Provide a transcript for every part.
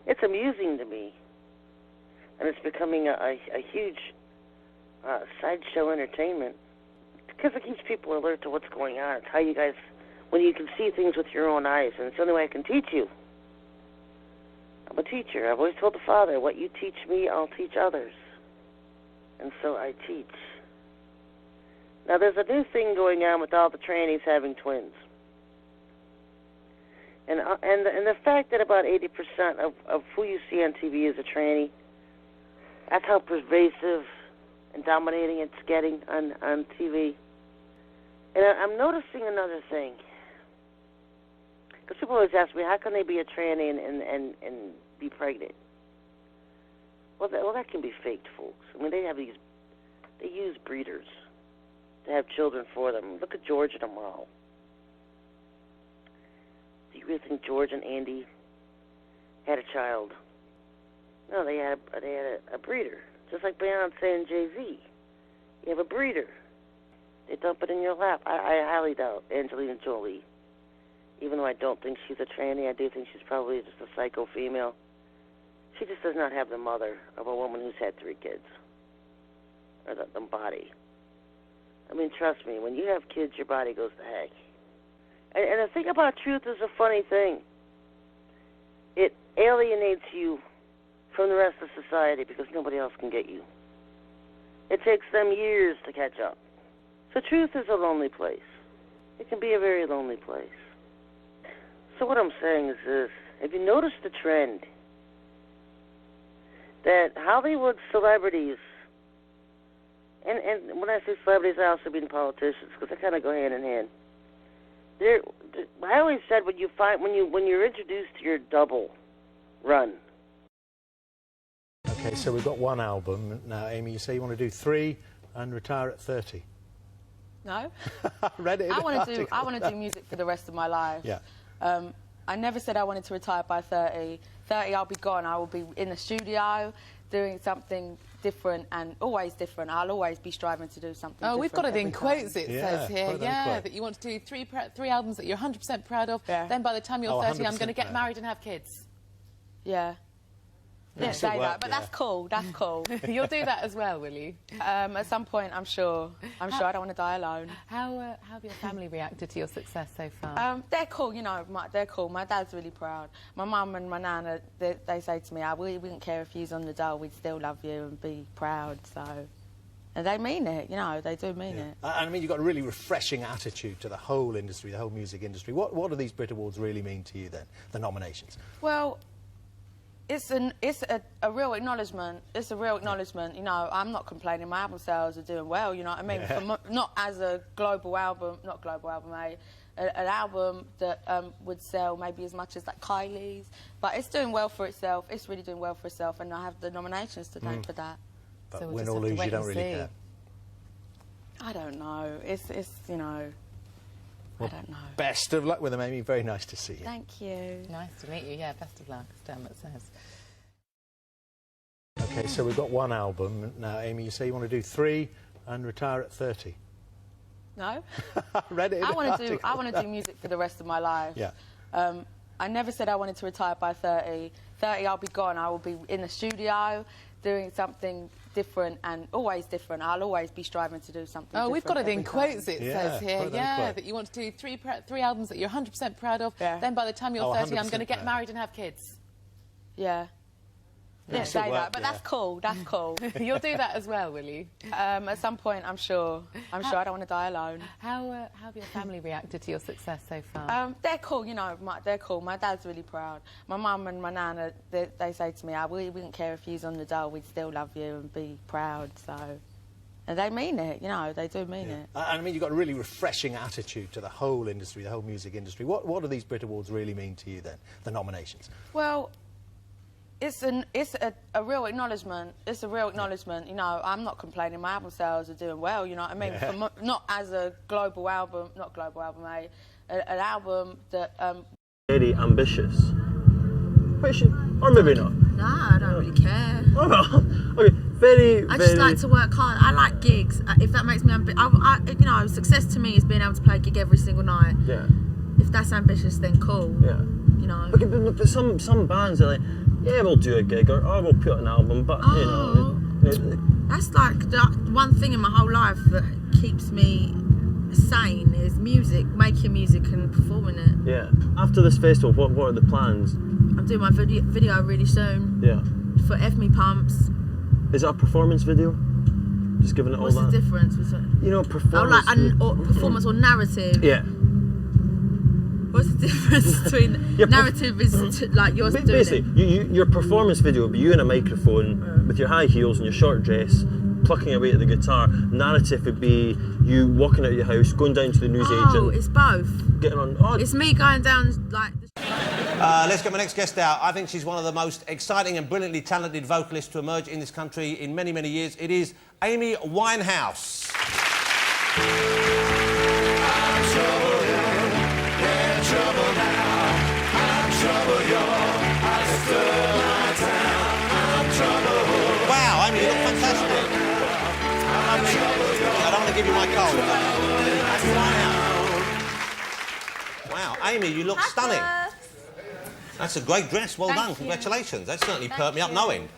It's amusing to me, and it's becoming a huge sideshow entertainment because it keeps people alert to what's going on. It's how you guys, when you can see things with your own eyes, and it's the only way I can teach you. I'm a teacher. I've always told the Father, what you teach me, I'll teach others. And so I teach. Now, there's a new thing going on with all the trannies having twins. And the fact that about 80% of who you see on TV is a tranny, that's how pervasive and dominating it's getting on TV. And I'm noticing another thing. Because people always ask me, how can they be a tranny and be pregnant? Well, that can be faked, folks. I mean, they use breeders to have children for them. Look at George and Amal. Do you really think George and Andy had a child? No, they had a breeder. Just like Beyonce and Jay-Z. You have a breeder. They dump it in your lap. I highly doubt Angelina Jolie. Even though I don't think she's a tranny, I do think she's probably just a psycho female. She just does not have the mother of a woman who's had 3 kids. Or the body. I mean, trust me, when you have kids, your body goes to heck. And the thing about truth is a funny thing. It alienates you from the rest of society because nobody else can get you. It takes them years to catch up. So truth is a lonely place. It can be a very lonely place. So what I'm saying is this. Have you noticed the trend that Hollywood celebrities, and when I say celebrities, I also mean politicians, because they kind of go hand in hand. I always said when you're introduced to your double, run. Okay, so we've got 1 album now. Amy, you say you want to do 3 and retire at 30. No. Read it. I want to do music for the rest of my life. Yeah. I never said I wanted to retire by 30. 30, I'll be gone. I will be in the studio doing something different and always different. I'll always be striving to do something different. Oh, we've got it in quotes, it says here. Yeah, that you want to do three albums that you're 100% proud of. Yeah. Then by the time you're 30, I'm going to get proud. married and have kids. Yeah. Yeah, Didn't say work, that, but yeah. that's cool. That's cool. You'll do that as well, will you? At some point, I'm sure. I don't want to die alone. How have your family reacted to your success so far? They're cool, you know. They're cool. My dad's really proud. My mum and my nana, they say to me, we wouldn't care if you was on the dole, we'd still love you and be proud. So, and they mean it, you know. They do mean it. And I mean, you've got a really refreshing attitude to the whole industry, the whole music industry. What do these Brit Awards really mean to you then? The nominations. Well, it's a real acknowledgement. It's a real acknowledgement. You know, I'm not complaining. My album sales are doing well. You know what I mean? Yeah. Not as a global album, an album that would sell maybe as much as like Kylie's, but it's doing well for itself. It's really doing well for itself, and I have the nominations to thank for that. But So we'll win just or have to lose, wait you don't and really see. care. I don't know. It's you know. Well, I don't know. Best of luck with them, Amy. Very nice to see you. Thank you. Nice to meet you. Yeah, best of luck, as Dermot says. Okay, so we've got 1 album now. Amy, you say you want to do 3 and retire at 30. No. Read it. I want to do music for the rest of my life. Yeah. I never said I wanted to retire by 30. 30, I'll be gone. I will be in the studio doing something different and always different. I'll always be striving to do something different. Oh, we've got it in every time. quotes, it Yeah, says here. put it in Yeah, quote. that you want to do three albums that you're 100% proud of. Yeah. Then by the time you're 30, I'm going to 100% get proud. married and have kids. Yeah. Didn't still say work, that, but yeah. that's cool. That's cool. You'll do that as well, will you? At some point, I'm sure. I don't want to die alone. How have your family reacted to your success so far? They're cool, you know. They're cool. My dad's really proud. My mum and my nana, they say to me, we wouldn't care if you was on the dole, we'd still love you and be proud. So, and they mean it, you know. They do mean it. And I mean, you've got a really refreshing attitude to the whole industry, the whole music industry. What do these Brit Awards really mean to you then? The nominations. Well, it's a real acknowledgement. It's a real acknowledgement. You know, I'm not complaining. My album sales are doing well. You know what I mean? Yeah. Not as a global album, an album that. Very ambitious. Or maybe not. Nah, I don't really care. Okay, very. I just like to work hard. I like gigs. If that makes me you know, success to me is being able to play a gig every single night. Yeah. If that's ambitious, then cool. Yeah. You know. Okay, but some bands are like, yeah, we'll do a gig or we'll put out an album, but you know, that's like the one thing in my whole life that keeps me sane is music, making music and performing it. Yeah. After this festival, what are the plans? I'm doing my video really soon. Yeah. For F Me Pumps. Is it a performance video? Just giving it all that? What's the difference between? You know, performance. Or performance or narrative. Yeah. What's the difference between narrative is like yours doing basically, it? your performance video would be you in a microphone with your high heels and your short dress, plucking away at the guitar. Narrative would be you walking out of your house, going down to the newsagent. Oh, it's both. Getting on. It's me going down like. Let's get my next guest out. I think she's one of the most exciting and brilliantly talented vocalists to emerge in this country in many, many years. It is Amy Winehouse. Wow, Amy, you look fantastic. I don't want to give you my cold. Wow, Amy, you look stunning. That's a great dress. Well done. Congratulations. That certainly perked me up knowing.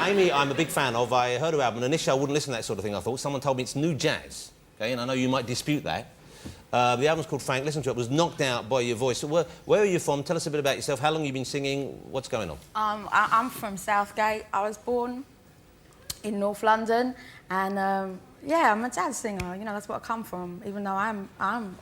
Amy, I'm a big fan of. I heard her album, and initially I wouldn't listen to that sort of thing, I thought. Someone told me it's new jazz. Okay, and I know you might dispute that. The album's called Frank. Listen to it. It was knocked out by your voice. So where are you from? Tell us a bit about yourself. How long have you been singing? What's going on? I'm from Southgate. I was born in North London, and yeah, I'm a jazz singer. You know, that's what I come from. Even though I'm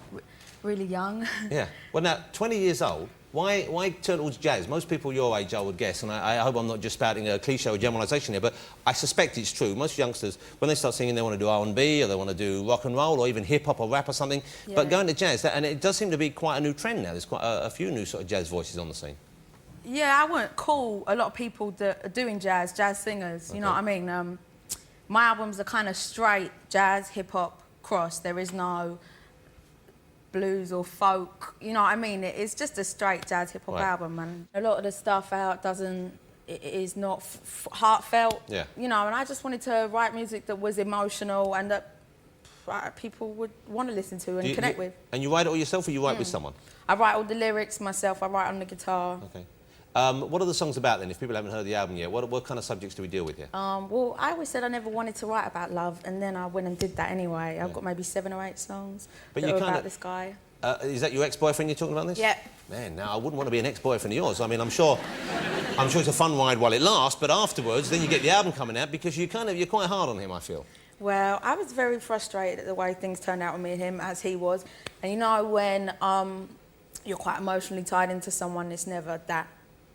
really young. Yeah. Well, now 20 years old. Why turn towards jazz? Most people your age, I would guess, and I hope I'm not just spouting a cliche or generalisation here, but I suspect it's true. Most youngsters, when they start singing, they want to do R&B, or they want to do rock and roll, or even hip-hop or rap or something. Yeah. But going to jazz, and it does seem to be quite a new trend now. There's quite a few new sort of jazz voices on the scene. Yeah, I wouldn't call a lot of people that are doing jazz singers, you know what I mean? My albums are kind of straight jazz, hip-hop, cross. There is no blues or folk, you know what I mean? It's just a straight jazz hip-hop album, and a lot of the stuff out is not heartfelt, you know, and I just wanted to write music that was emotional and that people would want to listen to and connect with. And you write it all yourself, or you write with someone? I write all the lyrics myself, I write on the guitar. Okay. What are the songs about then, if people haven't heard the album yet? What kind of subjects do we deal with here? Well, I always said I never wanted to write about love, and then I went and did that anyway. I've got maybe 7 or 8 songs that are about this guy. Is that your ex-boyfriend you're talking about this? Yeah. Man, now I wouldn't want to be an ex-boyfriend of yours. I mean, I'm sure it's a fun ride while it lasts, but afterwards, then you get the album coming out because you're quite hard on him, I feel. Well, I was very frustrated at the way things turned out with me and him, as he was. And you know, when you're quite emotionally tied into someone, it's never that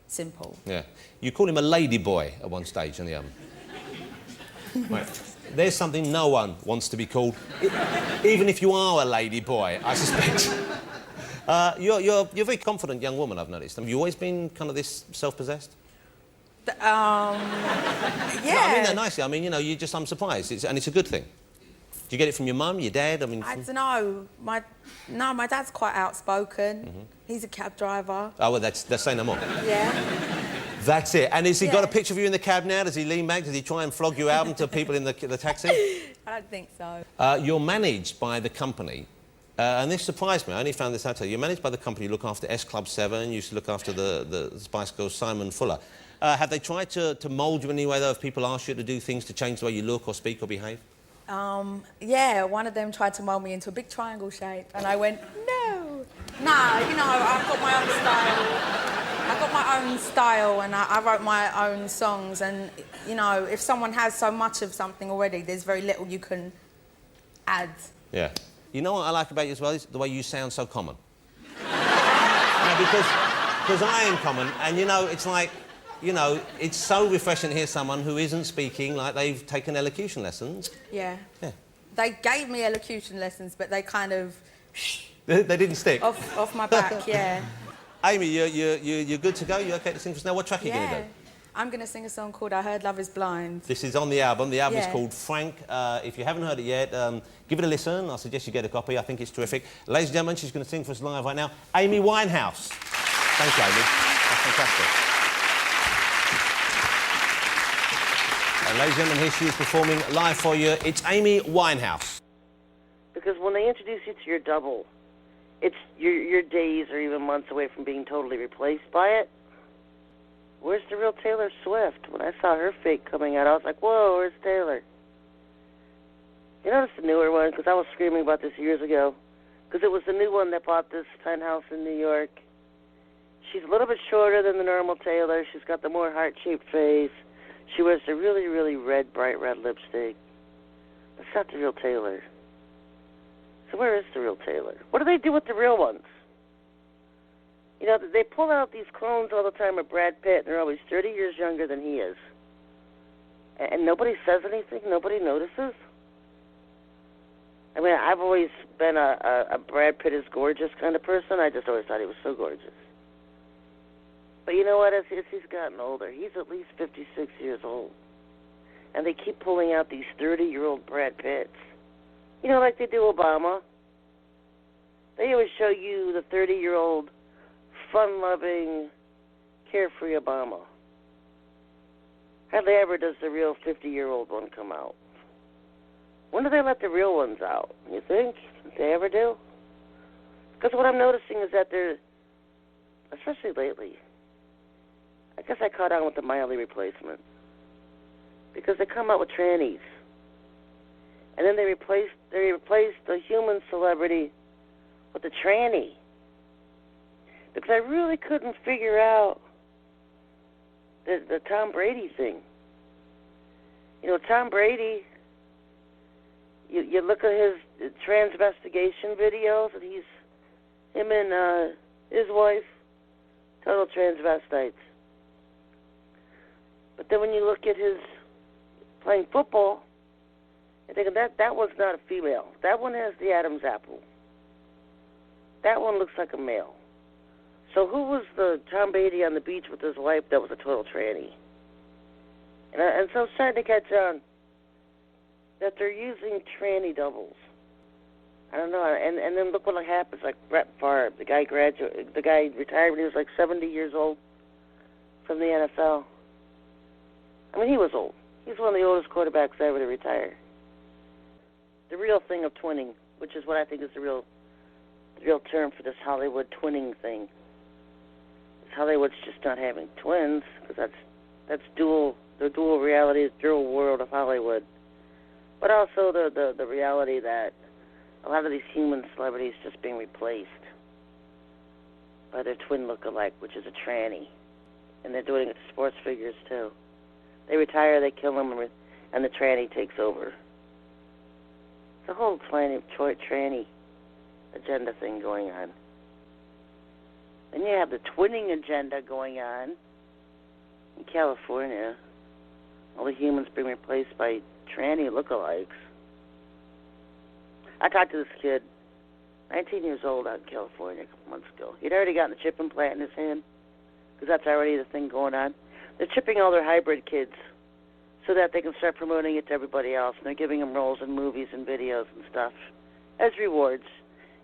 simple. Yeah. You call him a lady boy at one stage on the album. Right. There's something no one wants to be called, even if you are a lady boy, I suspect. You're a very confident young woman, I've noticed. Have you always been kind of this self-possessed? Yeah. No, I mean that nicely. I mean, you know, I'm surprised, and it's a good thing. Do you get it from your mum, your dad? I mean, I don't know. My dad's quite outspoken. He's a cab driver. Oh, well, that's say no more. Yeah. That's it. And has he got a picture of you in the cab now? Does he lean back? Does he try and flog you out to people in the taxi? I don't think so. You're managed by the company, and this surprised me. I only found this out today. You're managed by the company you look after S Club 7, you used to look after the Spice Girls, Simon Fuller. Have they tried to mould you in any way, though, if people ask you to do things to change the way you look or speak or behave? Yeah, one of them tried to mould me into a big triangle shape, and I went, no. Nah, you know, I've got my own style. I've got my own style, and I wrote my own songs, and, you know, if someone has so much of something already, there's very little you can add. Yeah. You know what I like about you as well? Is the way you sound so common. No, because I am common, and, you know, it's like, you know, it's so refreshing to hear someone who isn't speaking like they've taken elocution lessons. Yeah. They gave me elocution lessons, but they kind of... They didn't stick? Off my back, yeah. Amy, you're good to go? You OK to sing for us now? What track are you going to do? I'm going to sing a song called I Heard Love Is Blind. This is on the album. The album is called Frank. If you haven't heard it yet, give it a listen. I suggest you get a copy. I think it's terrific. Ladies and gentlemen, she's going to sing for us live right now. Amy Winehouse. Thank you, Amy. That's fantastic. And ladies and gentlemen, here she is performing live for you. It's Amy Winehouse. Because when they introduce you to your double, it's your days or even months away from being totally replaced by it. where's the real Taylor Swift? When I saw her fake coming out, I was like, whoa, where's Taylor? You notice the newer one? Because I was screaming about this years ago. Because it was the new one that bought this penthouse in New York. She's a little bit shorter than the normal Taylor. She's got the more heart-shaped face. She wears the really, really red, bright red lipstick. That's not the real Taylor. So where is the real Taylor? What do they do with the real ones? You know, they pull out these clones all the time of Brad Pitt, and they're always 30 years younger than he is. And nobody says anything? Nobody notices? I mean, I've always been a Brad Pitt is gorgeous kind of person. I just always thought he was so gorgeous. But you know what? As he's gotten older, he's at least 56 years old. And they keep pulling out these 30-year-old Brad Pitts. You know, like they do Obama. They always show you the 30-year-old, fun-loving, carefree Obama. Hardly ever does the real 50-year-old one come out. When do they let the real ones out? You think? Did they ever do? Because what I'm noticing is that they're, especially lately, I guess I caught on with the Miley replacement. Because they come out with trannies. And then they replace the human celebrity with a tranny. Because I really couldn't figure out the Tom Brady thing. You know, Tom Brady, you look at his transvestigation videos, and him and his wife, total transvestites. But then when you look at his playing football, I think that one's not a female. That one has the Adam's apple. That one looks like a male. So who was the Tom Brady on the beach with his wife that was a total tranny? And so I'm starting to catch on that they're using tranny doubles. I don't know. And then look what happens. Like Brett Favre, the guy retired when he was like 70 years old from the NFL. I mean, he was old. He's one of the oldest quarterbacks ever to retire. The real thing of twinning, which is what I think is the real term for this Hollywood twinning thing. Hollywood's just not having twins, because that's the dual reality, the dual world of Hollywood. But also the reality that a lot of these human celebrities just being replaced by their twin look-alike, which is a tranny. And they're doing it to sports figures, too. They retire, they kill them, and the tranny takes over. It's a whole tranny agenda thing going on. Then you have the twinning agenda going on in California. All the humans being replaced by tranny lookalikes. I talked to this kid, 19 years old, out in California a couple months ago. He'd already gotten a chip implant in his hand, because that's already the thing going on. They're chipping all their hybrid kids so that they can start promoting it to everybody else. And they're giving them roles in movies and videos and stuff as rewards,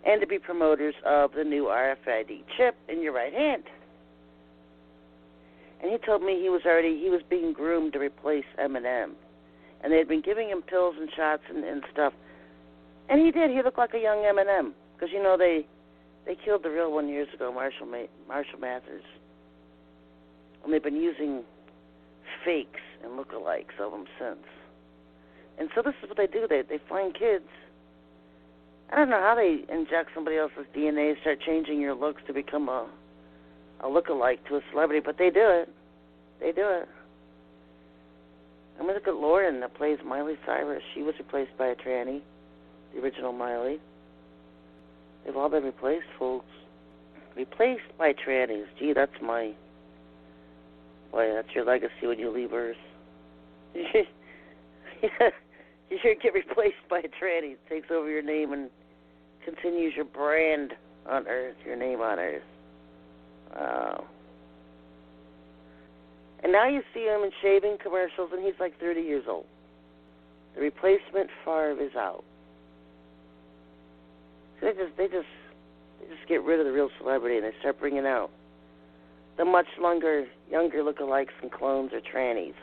and to be promoters of the new RFID chip in your right hand. And he told me he was being groomed to replace Eminem. And they had been giving him pills and shots and stuff. And he did. He looked like a young Eminem. Because, you know, they killed the real one years ago, Marshall Mathers. And they've been using fakes and lookalikes of them since. And so this is what they do. They find kids. I don't know how they inject somebody else's DNA, start changing your looks to become a lookalike to a celebrity, but they do it. They do it. I mean, look at Lauren that plays Miley Cyrus. She was replaced by a tranny, the original Miley. They've all been replaced, folks. Replaced by trannies. Gee, that's your legacy when you leave Earth. You should get replaced by a tranny. It takes over your name and continues your brand on Earth, your name on Earth. Wow. And now you see him in shaving commercials, and he's like 30 years old. The replacement Favre is out. So they just get rid of the real celebrity, and they start bringing out the much younger lookalikes and clones or trannies.